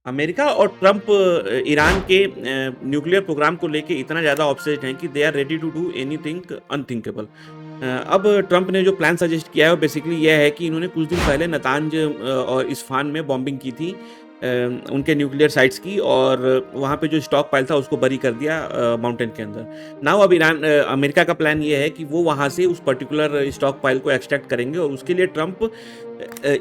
America और Trump Iran के nuclear programme को लेके इतना ज़्यादा ऑब्सेस्ड हैं कि they are ready to do anything unthinkable. अब ट्रम्प ने जो प्लान सजेस्ट किया है वो बेसिकली यह है कि इन्होंने कुछ दिन पहले नतांज और इस्फहान में बॉम्बिंग की थी उनके न्यूक्लियर साइट्स की, और वहाँ पे जो स्टॉक पाइल था उसको बरी कर दिया माउंटेन के अंदर। नाउ अब अमेरिका का प्लान ये है कि वो वहाँ से उस पर्टिकुलर स्टॉक पाइल को एक्सट्रैक्ट करेंगे, और उसके लिए ट्रम्प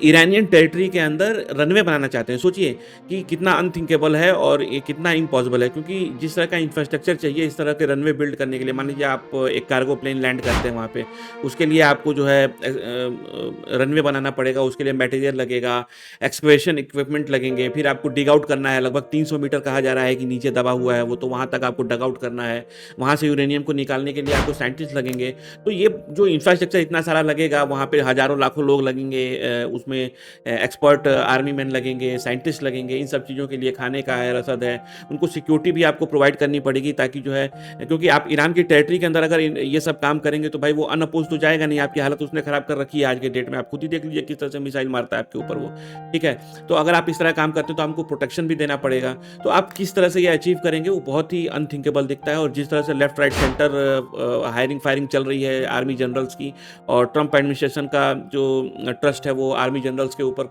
ईरानियन टेरिटरी के अंदर रनवे बनाना चाहते हैं। सोचिए कि कितना अनथिंकेबल है और ये कितना इम्पॉसिबल है, क्योंकि जिस तरह का इंफ्रास्ट्रक्चर चाहिए इस तरह के रनवे बिल्ड करने के लिए, मान लीजिए आप एक कार्गो प्लेन लैंड करते हैं वहाँ पे, उसके लिए आपको जो है रनवे बनाना पड़ेगा, उसके लिए मटेरियल लगेगा, एक्सकवेशन इक्विपमेंट लगेंगे, फिर आपको डिग आउट करना है। लगभग 300 मीटर कहा जा रहा है कि नीचे दबा हुआ है वो, तो वहाँ तक आपको डग आउट करना है। वहाँ से यूरेनियम को निकालने के लिए आपको साइंटिस्ट लगेंगे। तो ये जो इंफ्रास्ट्रक्चर इतना सारा लगेगा, वहाँ पे हज़ारों लाखों लोग लगेंगे, उसमें एक्सपर्ट आर्मी मैन लगेंगे, साइंटिस्ट लगेंगे, इन सब चीज़ों के लिए खाने का है, रसद है, उनको सिक्योरिटी भी आपको प्रोवाइड करनी पड़ेगी, ताकि जो है, क्योंकि आप ईरान की टेरिटरी के अंदर अगर ये सब काम करेंगे तो भाई वो अनअपोज तो जाएगा नहीं। आपकी हालत उसने खराब कर रखी है आज के डेट में, आप खुद ही देख लीजिए किस तरह से मिसाइल मारता है आपके ऊपर वो, ठीक है। तो अगर आप इस तरह काम करते हैं तो हमको प्रोटेक्शन भी देना पड़ेगा। तो आप किस तरह से ये अचीव करेंगे वो बहुत ही अनथिंकेबल दिखता है। और जिस तरह से left right centre hiring firing चल रही है आर्मी जनरल्स की, और ट्रम्प एडमिनिस्ट्रेशन का जो ट्रस्ट है वो आर्मी जनरल्स के ऊपर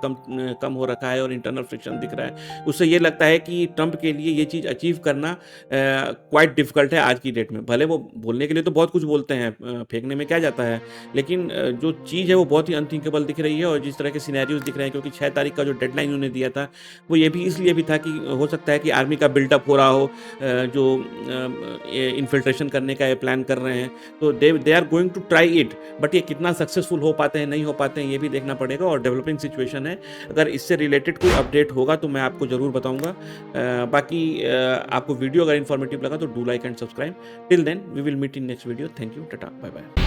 कम हो रखा है, और इंटरनल फ्रिक्शन दिख रहा है, उससे ये लगता है कि ट्रम्प के लिए ये चीज़ अचीव करना क्वाइट डिफिकल्ट है आज की डेट में। भले वो बोलने के लिए तो बहुत कुछ बोलते हैं, फेंकने में क्या जाता है, लेकिन जो चीज़ है वो बहुत ही अनथिंकेबल दिख रही है। और जिस तरह के सिनेरियोज दिख रहे हैं, क्योंकि 6 तारीख का जो डेडलाइन उन्होंने दिया था वो ये भी इसलिए भी था कि हो सकता है कि आर्मी का बिल्डअप हो रहा हो, जो इन्फिल्ट्रेशन करने का ये प्लान कर रहे हैं, तो they are going to try it. But ये कितना सक्सेसफुल हो पाते हैं नहीं हो पाते हैं ये भी देखना पड़ेगा, और डेवलपिंग सिचुएशन है। अगर इससे रिलेटेड कोई अपडेट होगा तो मैं आपको ज़रूर बताऊंगा। बाकी आपको वीडियो अगर इन्फॉर्मेटिव लगा तो do like and subscribe. Till then we will meet in next video. Thank you, tata, bye bye.